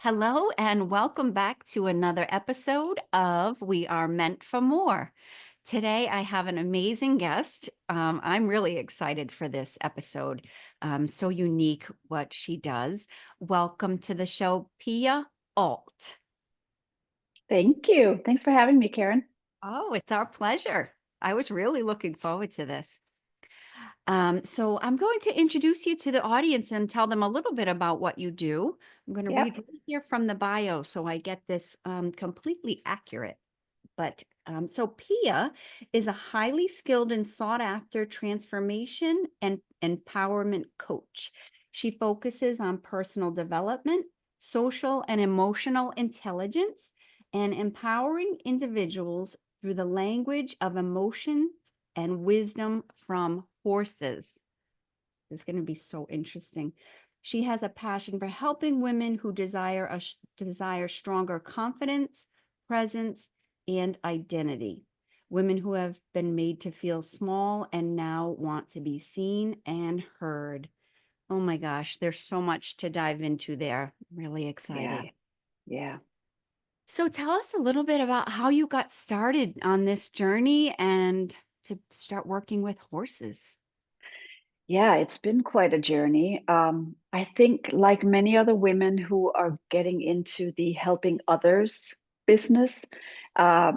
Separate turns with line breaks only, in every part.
Hello and welcome back to another episode of We Are Meant for More. Today, I have an amazing guest. I'm really excited for this episode. So unique what she does. Welcome to the show, Pia Ault.
Thank you. Thanks for having me, Karen.
Oh, it's our pleasure. I was really looking forward to this. So I'm going to introduce you to the audience and tell them a little bit about what you do. I'm going to read
Yep.
right here from the bio so I get this completely accurate. So Pia is a highly skilled and sought after transformation and empowerment coach. She focuses on personal development, social and emotional intelligence, and empowering individuals through the language of emotion and wisdom from horses. It's going to be so interesting. She has a passion for helping women who desire stronger confidence, presence, and identity. Women who have been made to feel small and now want to be seen and heard. Oh my gosh, there's so much to dive into there. Really
Yeah.
excited.
Yeah.
So tell us a little bit about how you got started on this journey and to start working with horses.
Yeah. It's been quite a journey. I think, like many other women who are getting into the helping others business, uh,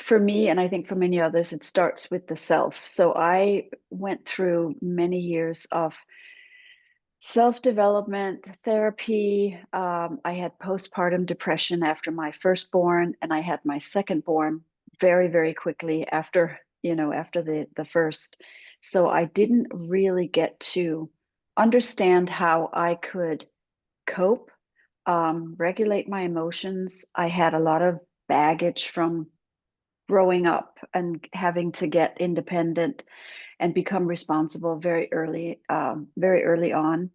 for me, and I think for many others, it starts with the self. So I went through many years of self-development therapy. I had postpartum depression after my firstborn, and I had my secondborn very, very quickly after, after the first. So I didn't really get to understand how I could cope, regulate my emotions. I had a lot of baggage from growing up and having to get independent and become responsible very early on.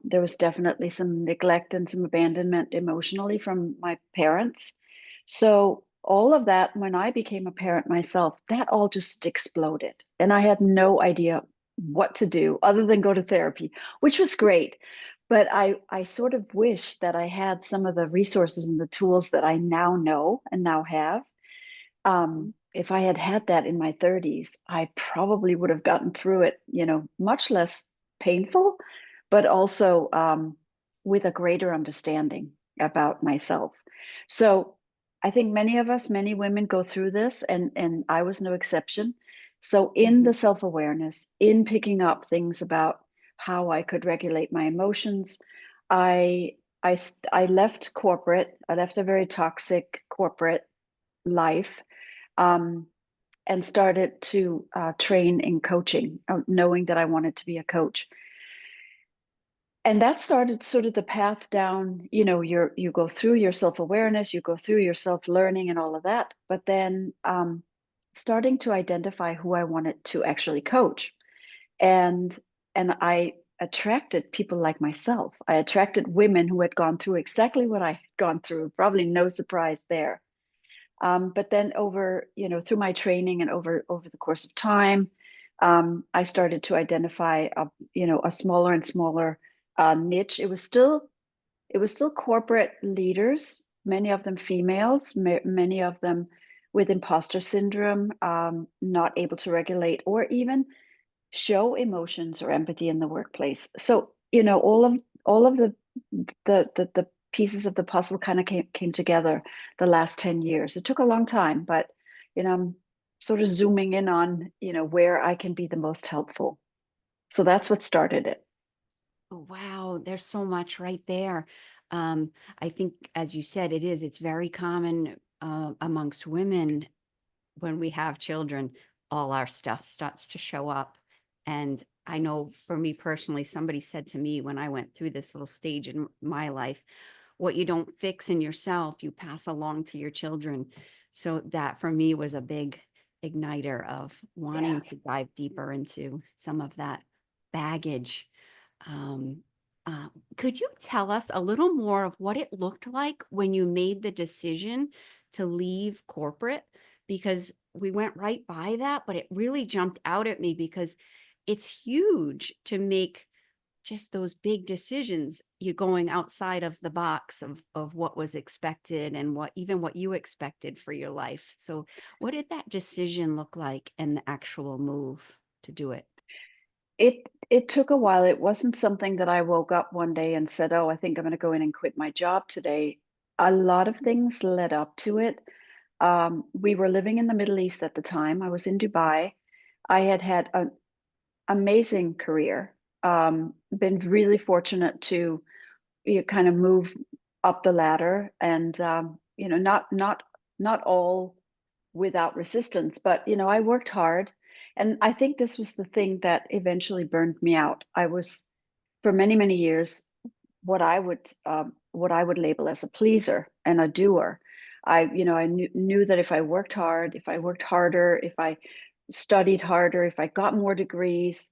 There was definitely some neglect and some abandonment emotionally from my parents. So all of that, when I became a parent myself, that all just exploded, and I had no idea what to do other than go to therapy, which was great. But I sort of wish that I had some of the resources and the tools that I now know and now have. If I had had that in my 30s, I probably would have gotten through it, much less painful, but also with a greater understanding about myself. So I think many of us, many women go through this, and I was no exception. So in the
Mhm.
self-awareness, in picking up things about how I could regulate my emotions, I left corporate. I left a very toxic corporate life, um, and started to train in coaching, knowing that I wanted to be a coach. And that started sort of the path down. You go through your self-awareness, you go through your self-learning and all of that, but then starting to identify who I wanted to actually coach. And I attracted people like myself. I attracted women who had gone through exactly what I had gone through, probably no surprise there. But then through my training and over the course of time, I started to identify a smaller and smaller niche. It was still corporate leaders, many of them females, many of them with imposter syndrome, not able to regulate or even show emotions or empathy in the workplace. So, all of the pieces of the puzzle kind of came together the last 10 years. It took a long time, but I'm sort of zooming in on, where I can be the most helpful. So that's what started it.
Oh, wow, there's so much right there. Um, I think, as you said, it's very common amongst women when we have children, all our stuff starts to show up. And I know for me personally, somebody said to me when I went through this little stage in my life, what you don't fix in yourself, you pass along to your children. So that for me was a big igniter of
Yeah.
wanting to dive deeper into some of that baggage. Um, uh, could you tell us a little more of what it looked like when you made the decision to leave corporate? Because we went right by that, but it really jumped out at me because it's huge to make just those big decisions, you're going outside of the box of what was expected and what even what you expected for your life. So what did that decision look like and the actual move to do it?
It took a while. It wasn't something that I woke up one day and said, "Oh, I think I'm gonna go in and quit my job today." A lot of things led up to it. We were living in the Middle East at the time. I was in Dubai. I had had an amazing career. Been really fortunate to kind of move up the ladder, and not all without resistance, but I worked hard, and I think this was the thing that eventually burned me out. I was for many many years what I would label as a pleaser and a doer. I knew that if I worked hard, if I worked harder, if I studied harder, if I got more degrees,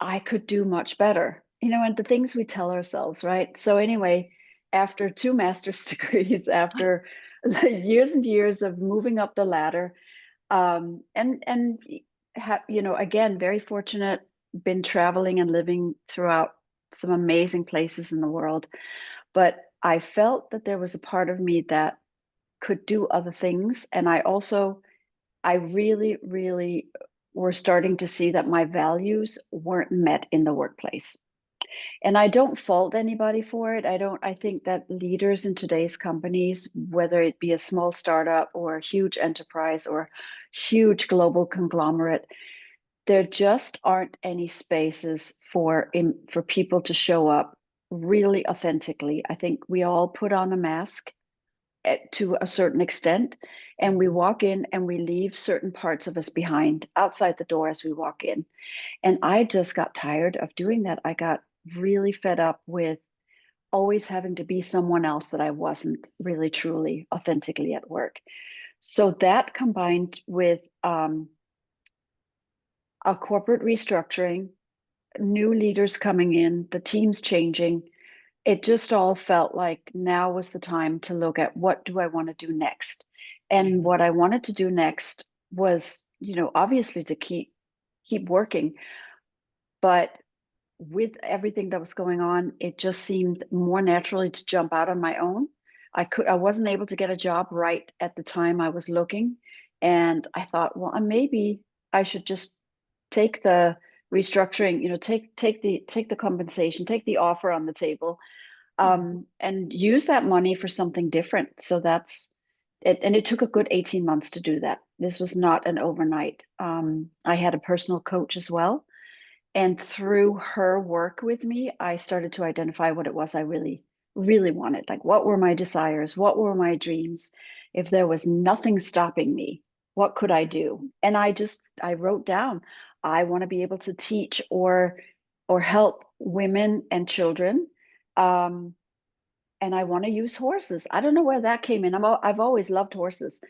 I could do much better. And the things we tell ourselves, right? So anyway, after two master's degrees, after like years and years of moving up the ladder, again, very fortunate, been traveling and living throughout some amazing places in the world, but I felt that there was a part of me that could do other things, and I really, really were starting to see that my values weren't met in the workplace. And I don't fault anybody for it. I think that leaders in today's companies, whether it be a small startup or a huge enterprise or huge global conglomerate, there just aren't any spaces for people to show up really authentically. I think we all put on a mask to a certain extent, and we walk in and we leave certain parts of us behind outside the door as we walk in. And I just got tired of doing that. I got really fed up with always having to be someone else that I wasn't really truly authentically at work. So that combined with a corporate restructuring, new leaders coming in, the teams changing, it just all felt like now was the time to look at what do I want to do next. And what I wanted to do next was, obviously to keep working, but with everything that was going on, it just seemed more naturally to jump out on my own. I wasn't able to get a job right at the time I was looking, and I thought, well, maybe I should just take the restructuring, take the compensation, take the offer on the table,
Mhm.
and use that money for something different. So that's it. And it took a good 18 months to do that. This was not an overnight. I had a personal coach as well. And through her work with me, I started to identify what it was I really, really wanted. Like, what were my desires? What were my dreams? If there was nothing stopping me, what could I do? And I wrote down, I want to be able to teach or help women and children. Um, and I want to use horses. I don't know where that came in. I've always loved horses,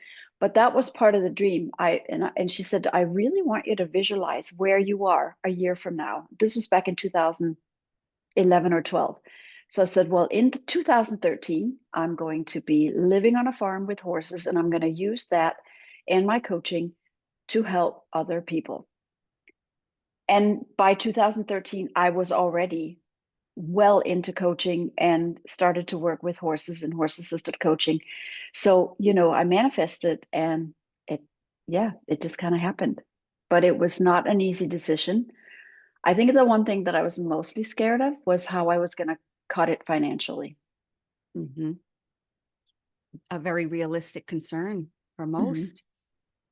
but that was part of the dream. And she said, I really want you to visualize where you are a year from now. This was back in 2011 or 12. So I said, well, in 2013, I'm going to be living on a farm with horses, and I'm going to use that and my coaching to help other people. And by 2013, I was already well into coaching and started to work with horses and horse assisted coaching. So, I manifested and it just kind of happened. But it was not an easy decision. I think the one thing that I was mostly scared of was how I was going to cut it financially.
Mhm. A very realistic concern for
Hmm.
most.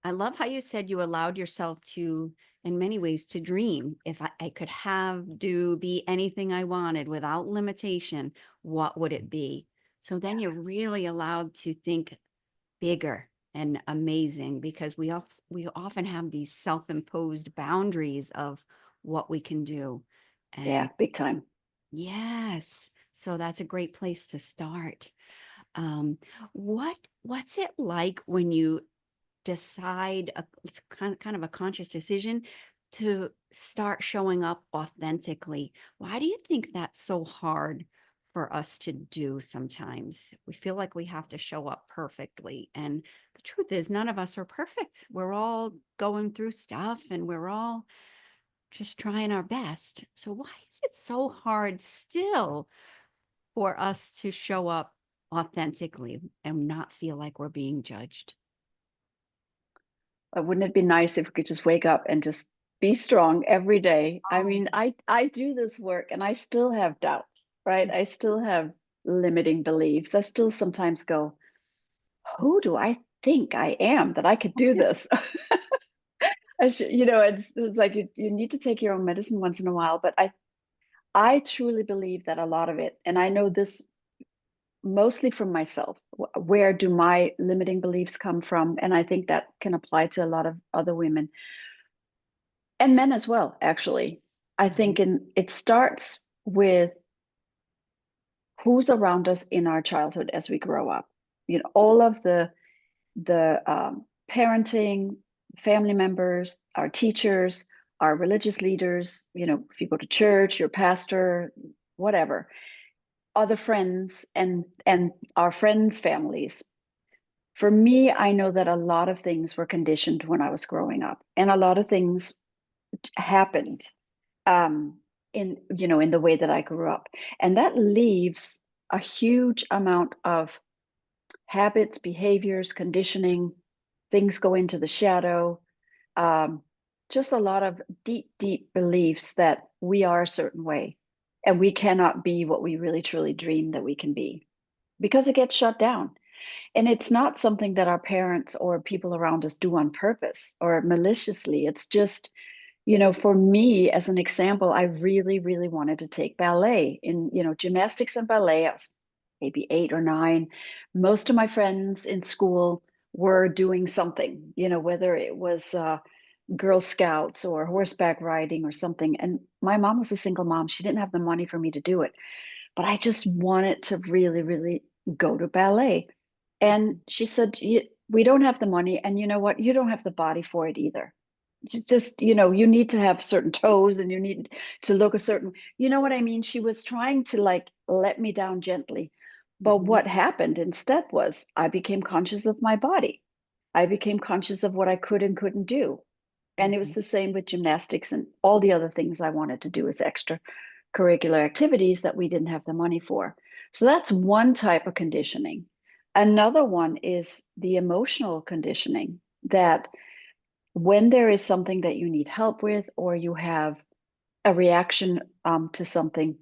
I love how you said you allowed yourself to, in many ways, to dream. If I could have, do, be anything I wanted without limitation, what would it be? So then you're really allowed to think bigger and amazing because we often have these self-imposed boundaries of what we can do.
Yeah,
And
big time.
yes, so that's a great place to start. Um, what's it like when you decide it's kind of a conscious decision to start showing up authentically? Why do you think that's so hard for us to do sometimes? We feel like we have to show up perfectly. And the truth is, none of us are perfect. We're all going through stuff and we're all just trying our best. So why is it so hard still for us to show up authentically and not feel like we're being judged?
Wouldn't it be nice if we could just wake up and just be strong every day? I
Oh,
mean, I do this work and I still have doubts, right? I still have limiting beliefs. I still sometimes go, who do I think I am that I could do this? It's like you need to take your own medicine once in a while, but I truly believe that a lot of it, and I know this mostly from myself. Where do my limiting beliefs come from? And I think that can apply to a lot of other women and men as well, actually. I
mhm.
think it starts with who's around us in our childhood as we grow up. All of the parenting, family members, our teachers, our religious leaders. If you go to church, your pastor, whatever, other friends, and our friends' families. For me, I know that a lot of things were conditioned when I was growing up, and a lot of things happened um, in the way that I grew up, and that leaves a huge amount of habits, behaviors, conditioning. Things go into the shadow. Um, just a lot of deep, deep beliefs that we are a certain way, and we cannot be what we really truly dream that we can be because it gets shut down. And it's not something that our parents or people around us do on purpose or maliciously. It's just, for me, as an example, I really, really wanted to take ballet in gymnastics and ballet. I was maybe 8 or 9. Most of my friends in school were doing something, whether it was Girl Scouts or horseback riding or something. And my mom was a single mom. She didn't have the money for me to do it, but I just wanted to really, really go to ballet. And she said, we don't have the money. And you know what? You don't have the body for it either. Just, you need to have certain toes and you need to look a certain, you know what I mean? She was trying to like let me down gently. But
Mhm.
what happened instead was I became conscious of my body. I became conscious of what I could and couldn't do. And it was
Mhm.
the same with gymnastics and all the other things I wanted to do as extracurricular activities that we didn't have the money for. So that's one type of conditioning. Another one is the emotional conditioning that when there is something that you need help with or you have a reaction to something,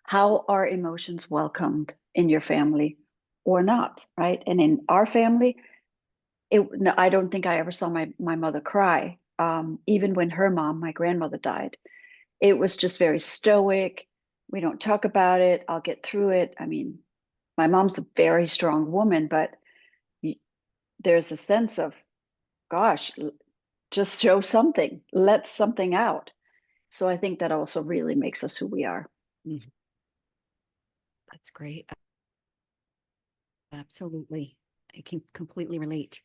how are emotions welcomed in your family or not, right? And in our family, no, I don't think I ever saw my mother cry, even when her mom, my grandmother, died. It was just very stoic. We don't talk about it. I'll get through it. I mean, my mom's a very strong woman, but there's a sense of, gosh, just show something, let something out. So I think that also really makes us who we are.
Mhm. That's great. Absolutely. I can completely relate.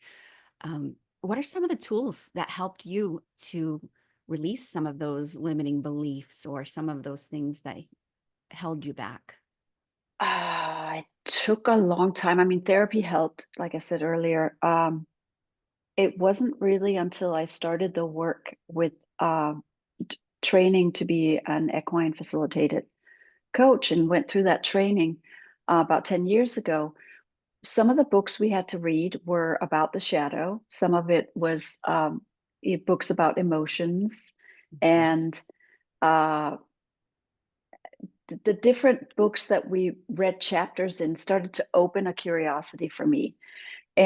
What are some of the tools that helped you to release some of those limiting beliefs or some of those things that held you back?
It took a long time. I mean, therapy helped, like I said earlier. It wasn't really until I started the work with training to be an equine facilitated coach and went through that training about 10 years ago. Some of the books we had to read were about the shadow. Some of it was books about emotions.
Mhm.
And uh, the different books that we read chapters in started to open a curiosity for me.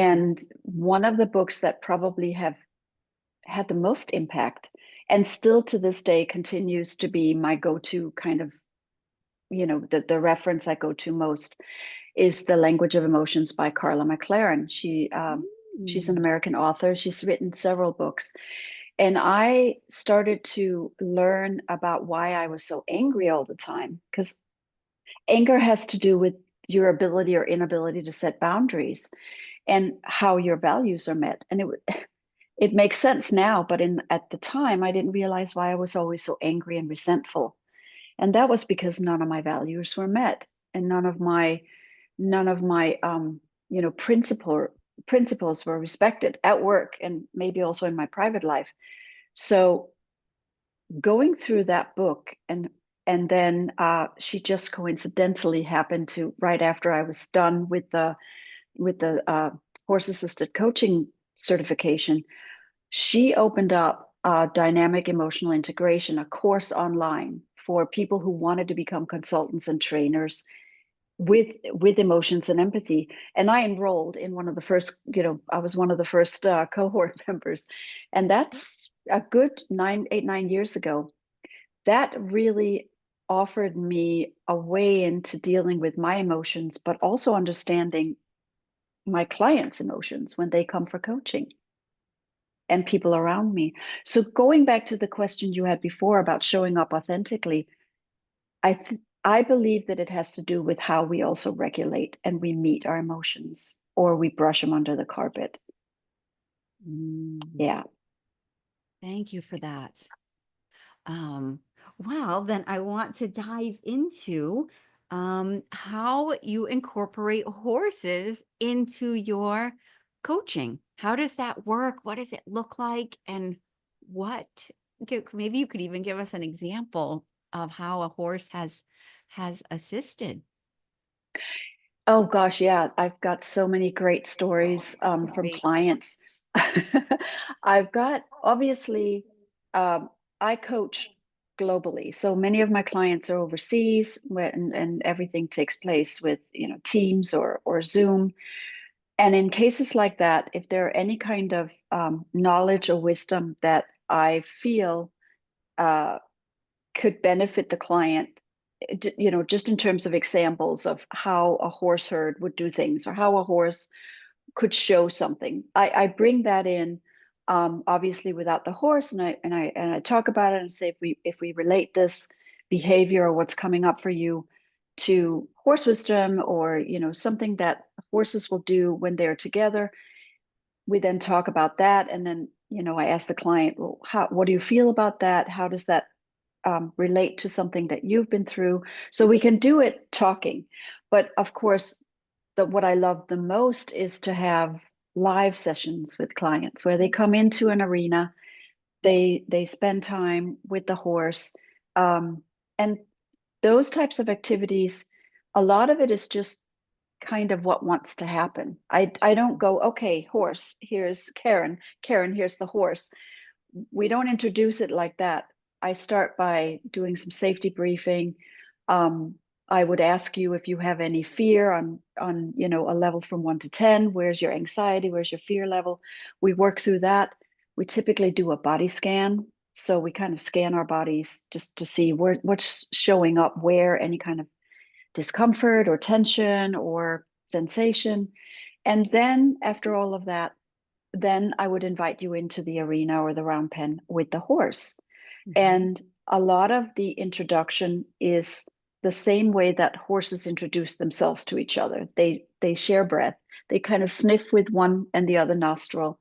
Mhm.
And one of the books that probably have had the most impact and still to this day continues to be my go-to kind of, the reference I go to most is The Language of Emotions by Carla McLaren. She's an
Mm.
American author. She's written several books. And I started to learn about why I was so angry all the time, because anger has to do with your ability or inability to set boundaries and how your values are met. And it makes sense now, but at the time I didn't realize why I was always so angry and resentful. And that was because none of my values were met and none of my principles were respected at work and maybe also in my private life. So going through that book, and then she just coincidentally happened to, right after I was done with the horse assisted coaching certification, she opened up dynamic emotional integration, a course online for people who wanted to become consultants and trainers with emotions and empathy. And I enrolled in one of the first, I was one of the first cohort members, and that's a good 9 years ago. That really offered me a way into dealing with my emotions, but also understanding my clients' emotions when they come for coaching and people around me. So going back to the question you had before about showing up authentically, I believe that it has to do with how we also regulate and we meet our emotions, or we brush them under the carpet.
Mm,
Yeah.
thank you for that. Well, then I want to dive into how you incorporate horses into your coaching. How does that work? What does it look like? And what, maybe you could even give us an example of how a horse has assisted.
Oh gosh, yeah. I've got so many great stories from
Great.
clients. I've got, obviously, I coach globally. So many of my clients are overseas, and everything takes place with, Teams or Zoom. And in cases like that, if there are any kind of knowledge or wisdom that I feel uh, could benefit the client, just in terms of examples of how a horse herd would do things, or how a horse could show something, I bring that in, obviously without the horse, and I talk about it and say, if we relate this behavior or what's coming up for you to horse wisdom, or something that horses will do when they're together, we then talk about that. And then, I ask the client, well, what do you feel about that? How does that relate to something that you've been through? So we can do it talking. But of course, what I love the most is to have live sessions with clients where they come into an arena, they spend time with the horse, and those types of activities. A lot of it is just kind of what wants to happen. I don't go, okay, horse, here's Karen. Karen, here's the horse. We don't introduce it like that. I start by doing some safety briefing. Um, I would ask you if you have any fear on a level from 1 to 10. Where's your anxiety? Where's your fear level? We work through that. We typically do a body scan. So we kind of scan our bodies just to see what's showing up, where any kind of discomfort or tension or sensation. And then after all of that, then I would invite you into the arena or the round pen with the horse.
Mhm.
And a lot of the introduction is the same way that horses introduce themselves to each other. They share breath. They kind of sniff with one and the other nostril.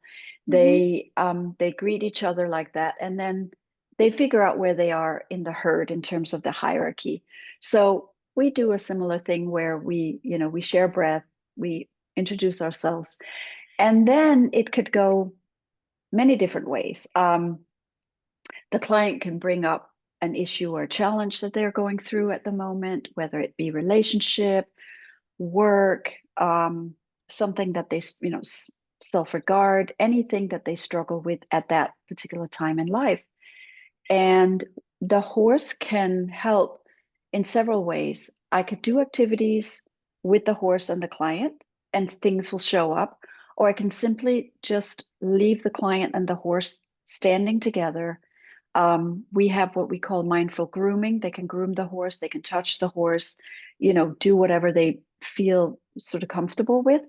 Mhm.
They greet each other like that, and then they figure out where they are in the herd in terms of the hierarchy. So we do a similar thing where we share breath, we introduce ourselves, and then it could go many different ways. The client can bring up an issue or a challenge that they're going through at the moment, whether it be relationship, work, something that they, self-regard, anything that they struggle with at that particular time in life. And the horse can help in several ways. I could do activities with the horse and the client, and things will show up. Or I can simply just leave the client and the horse standing together. We have what we call mindful grooming. They can groom the horse, they can touch the horse, do whatever they feel sort of comfortable with.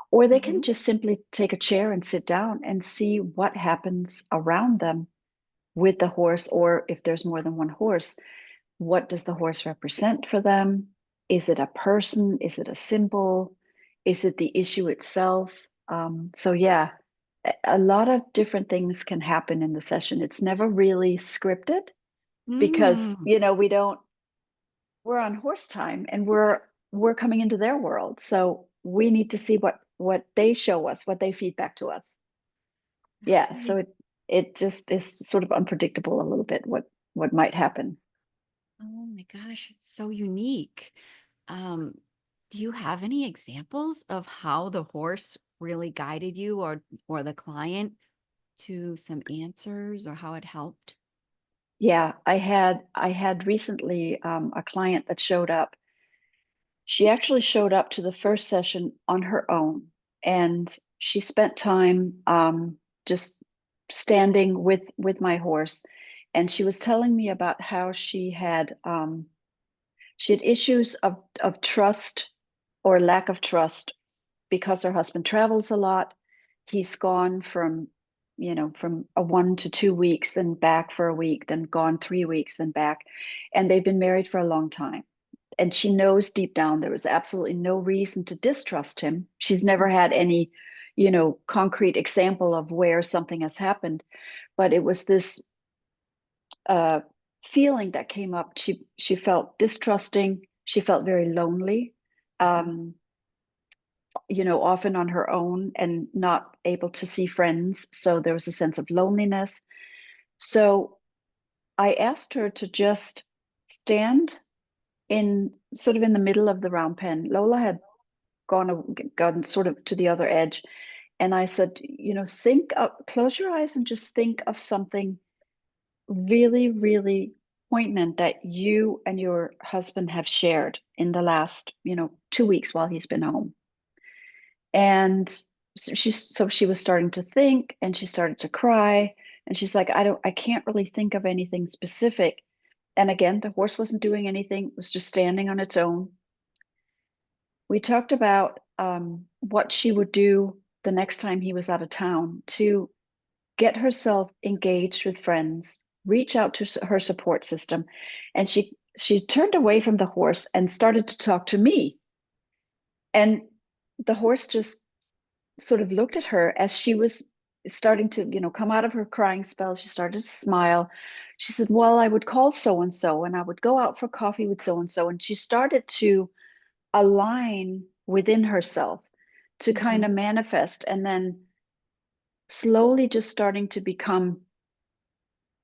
Or they can
Mhm.
just simply take a chair and sit down and see what happens around them with the horse. Or if there's more than one horse, what does the horse represent for them? Is it a person? Is it a symbol? Is it the issue itself? So yeah, a lot of different things can happen in the session. It's never really scripted because
Mm.
we're on horse time, and we're coming into their world. So we need to see what they show us, what they feedback to us. Yeah, so it just is sort of unpredictable a little bit what might happen.
Oh my gosh, it's so unique. Um, do you have any examples of how the horse really guided you or the client to some answers or how it helped?
Yeah, I had recently a client that showed up. She actually showed up to the first session on her own, and she spent time just standing with my horse, and she was telling me about how she had issues of trust or lack of trust because her husband travels a lot. He's gone from a 1 to 2 weeks, then back for a week, then gone 3 weeks, then back. And they've been married for a long time. And she knows deep down there was absolutely no reason to distrust him. She's never had any, concrete example of where something has happened. But it was this uh, feeling that came up. She felt distrusting. She felt very lonely.
Mhm.
Um, often on her own and not able to see friends. So there was a sense of loneliness. So I asked her to just stand in sort of in the middle of the round pen. Lola had gone sort of to the other edge. And I said, close your eyes and just think of something really, really poignant that you and your husband have shared in the last, 2 weeks while he's been home. And so she was starting to think and she started to cry. And she's like, I can't really think of anything specific. And again, the horse wasn't doing anything, it was just standing on its own. We talked about what she would do the next time he was out of town to get herself engaged with friends, reach out to her support system. And she turned away from the horse and started to talk to me. And the horse just sort of looked at her as she was starting to, come out of her crying spell. She started to smile. She said, well, I would call so and so, and I would go out for coffee with so and so. And she started to align within herself to kind
Mhm.
of manifest, and then slowly just starting to become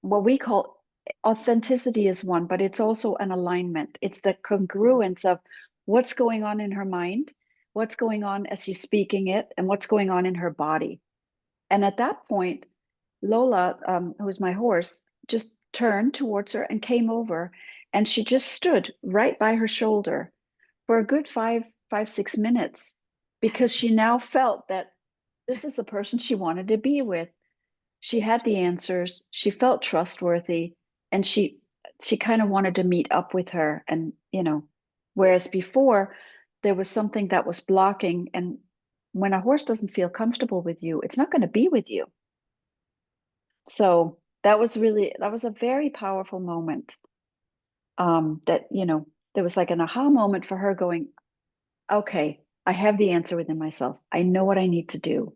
what we call authenticity is one, but it's also an alignment. It's the congruence of what's going on in her mind, what's going on as she's speaking it, and what's going on in her body. And at that point, Lola, who was my horse, just turned towards her and came over, and she just stood right by her shoulder for a good 6 minutes because she now felt that this is the person she wanted to be with. She had the answers, she felt trustworthy, and she kind of wanted to meet up with her. And whereas before there was something that was blocking, and when a horse doesn't feel comfortable with you, it's not going to be with you. So that was a very powerful moment. That there was like an aha moment for her going, okay, I have the answer within myself. I know what I need to do,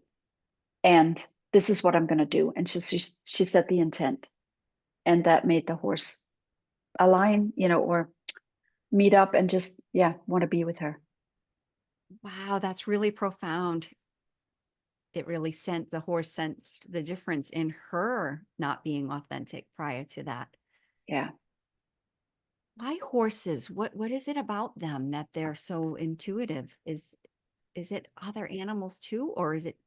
and this is what I'm going to do. And she set the intent, and that made the horse align, or meet up and just, yeah, want to be with her.
Wow, that's really profound. It really sent the horse sensed the difference in her not being authentic prior to that.
Yeah.
Why horses? What is it about them that they're so intuitive? Is it other animals too, or is it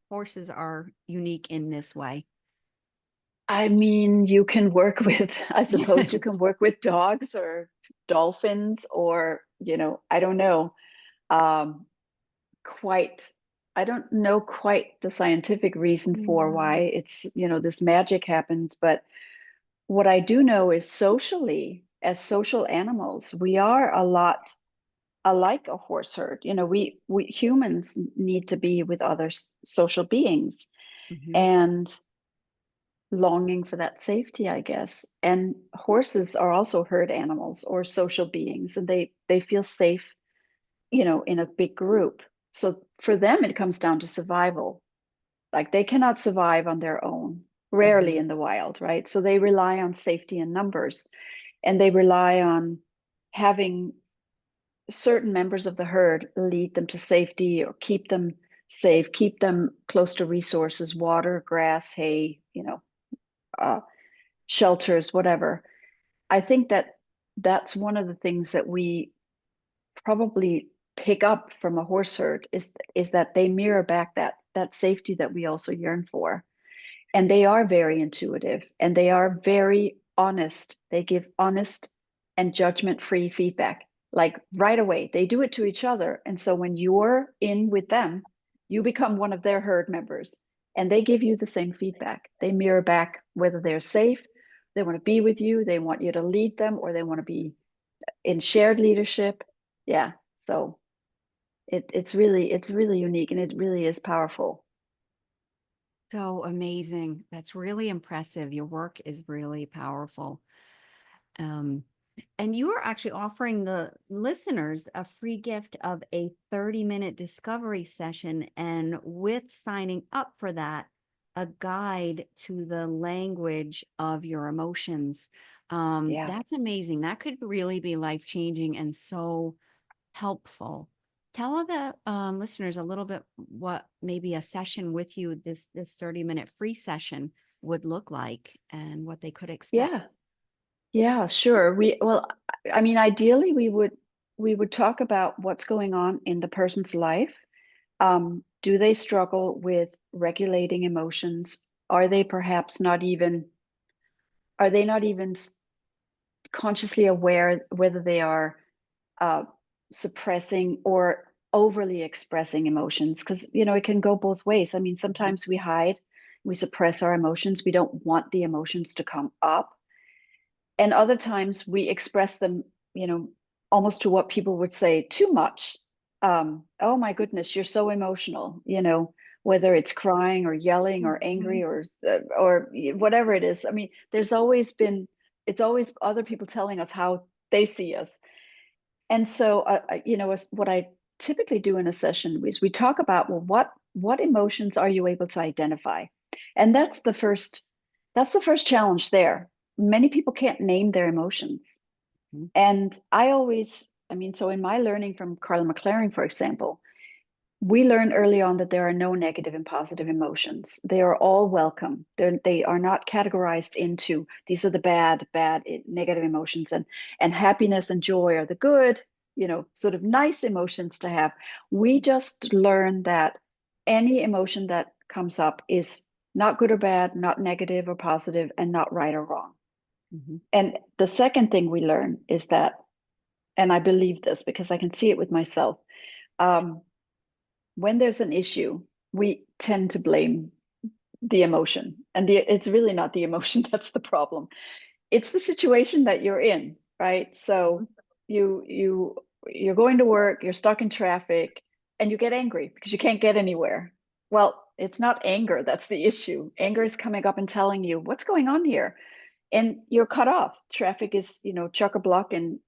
horses are unique in this way?
I mean, you can work with, I suppose you can work with dogs or dolphins or, I don't know, um, quite, I don't know quite the scientific reason for why
Mm.
it's, this magic happens. But what I do know is socially, as social animals, we are a lot alike a horse herd. We humans need to be with other social beings
Mhm.
and longing for that safety, I guess. And horses are also herd animals or social beings, and they feel safe, in a big group. So for them, it comes down to survival. Like they cannot survive on their own, rarely
Mhm.
in the wild, right? So they rely on safety in numbers, and they rely on having certain members of the herd lead them to safety or keep them safe, keep them close to resources, water, grass, hay, uh, shelters, whatever. I think that that's one of the things that we probably pick up from a horse herd is that they mirror back that safety that we also yearn for. And they are very intuitive and they are very honest. They give honest and judgment-free feedback, like right away. They do it to each other. And so when you're in with them, you become one of their herd members and they give you the same feedback. They mirror back whether they're safe, they want to be with you, they want you to lead them, or they want to be in shared leadership. Yeah. So it's really unique and it really is powerful.
So amazing. That's really impressive. Your work is really powerful. Um, and you are actually offering the listeners a free gift of a 30-minute discovery session. And with signing up for that, a guide to the language of your emotions.
Yeah.
That's amazing. That could really be life-changing and so helpful. Tell the listeners a little bit what maybe a session with you, this 30-minute free session would look like and what they could expect.
Yeah. Yeah, sure. I mean, ideally, we would talk about what's going on in the person's life. Do they struggle with regulating emotions? Are they perhaps not even, are they not even consciously aware whether they are uh, suppressing or overly expressing emotions? Because, it can go both ways. I mean, sometimes we hide, we suppress our emotions. We don't want the emotions to come up, and other times we express them, almost to what people would say too much. Oh my goodness, you're so emotional, whether it's crying or yelling or angry
Mhm.
or whatever it is. I mean, it's always other people telling us how they see us. And so, what I typically do in a session is we talk about, well, what emotions are you able to identify? And that's the first challenge there. Many people can't name their emotions.
Mhm.
And I mean, so in my learning from Carla McLaren, for example, we learn early on that there are no negative and positive emotions. They are all welcome. They are not categorized into these are the bad, negative emotions, and happiness and joy are the good, sort of nice emotions to have. We just learn that any emotion that comes up is not good or bad, not negative or positive, and not right or wrong.
Mhm.
And the second thing we learn is that, and I believe this because I can see it with myself. Um, when there's an issue, we tend to blame the emotion, and it's really not the emotion that's the problem. It's the situation that you're in, right? So
Mhm.
you're going to work, you're stuck in traffic, and you get angry because you can't get anywhere. Well, it's not anger that's the issue. Anger is coming up and telling you what's going on here, and you're cut off. Traffic is, chock a block, and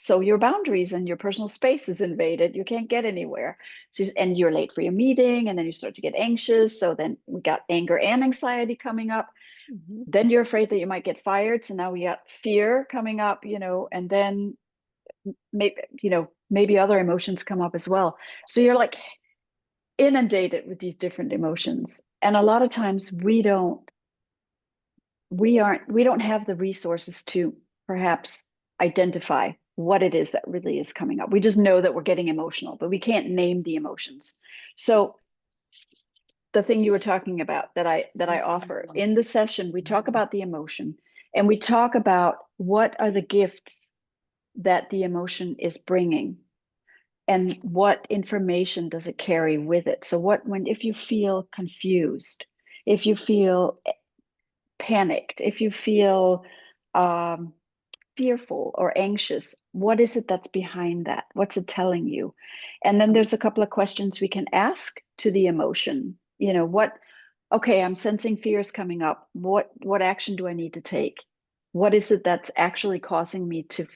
so your boundaries and your personal space is invaded. You can't get anywhere. So, and you're late for your meeting, and then you start to get anxious. So then we got anger and anxiety coming up.
Mhm.
Then you're afraid that you might get fired. So now we got fear coming up, and then maybe other emotions come up as well. So you're like inundated with these different emotions. And a lot of times we don't have the resources to perhaps identify what it is that really is coming up. We just know that we're getting emotional, but we can't name the emotions. So the thing you were talking about that I offer
Mhm.
in the session, we talk about the emotion and we talk about what are the gifts that the emotion is bringing and what information does it carry with it. So if you feel confused, if you feel panicked, if you feel um, fearful or anxious, what is it that's behind that? What's it telling you? And then there's a couple of questions we can ask to the emotion. Okay, I'm sensing fears coming up. What action do I need to take? What is it that's actually causing me to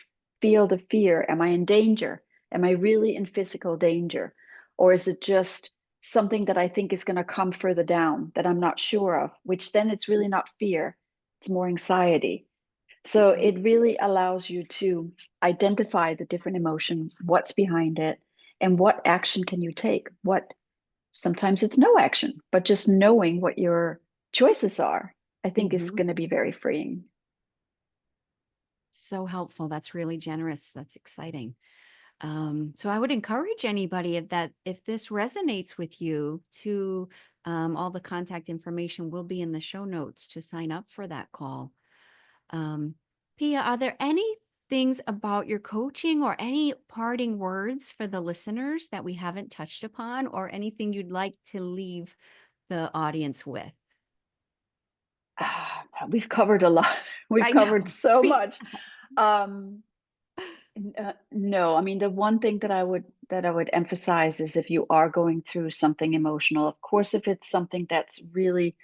feel the fear? Am I in danger? Am I really in physical danger? Or is it just something that I think is going to come further down that I'm not sure of, which then it's really not fear, it's more anxiety. So
Mhm.
it really allows you to identify the different emotions, what's behind it, and what action can you take? Sometimes it's no action, but just knowing what your choices are, I think is
Mhm.
going to be very freeing.
So helpful. That's really generous. That's exciting. So I would encourage anybody if this resonates with you to all the contact information will be in the show notes to sign up for that call. Um, Pia, are there any things about your coaching or any parting words for the listeners that we haven't touched upon, or anything you'd like to leave the audience with?
We've covered a lot. We've
I know.
covered so much. Um, no, I mean, the one thing that I would emphasize is if you are going through something emotional, of course, if it's something that's really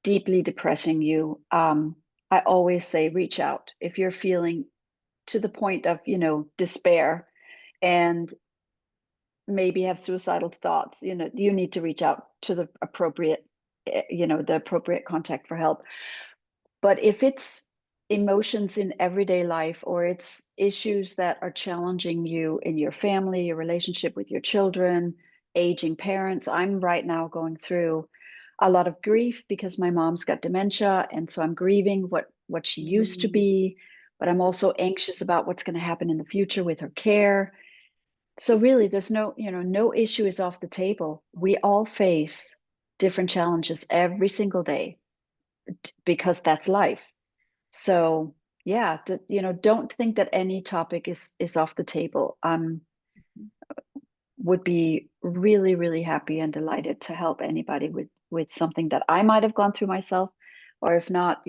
deeply depressing you, I always say reach out. If you're feeling to the point of, despair and maybe have suicidal thoughts, you need to reach out to the appropriate, the appropriate contact for help. But if it's emotions in everyday life or it's issues that are challenging you in your family, your relationship with your children, aging parents, I'm right now going through a lot of grief because my mom's got dementia, and so I'm grieving what she used to
Mm,
be, but I'm also anxious about what's going to happen in the future with her care. So really there's no issue is off the table. We all face different challenges every single day because that's life. So yeah, don't think that any topic is off the table. Would be really, really happy and delighted to help anybody with something that I might have gone through myself, or if not,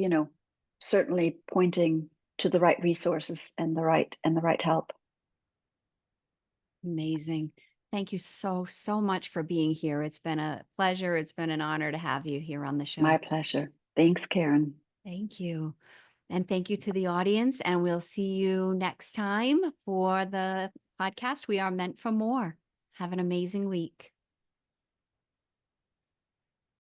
certainly pointing to the right resources and the right help.
amazing. Thank you so, so much for being here. It's been a pleasure. It's been an honor to have you here on the
My
show.
pleasure. Thanks, Karen.
Thank you. And thank you to the audience. And we'll see you next time for the podcast. We are meant for more. Have an amazing week.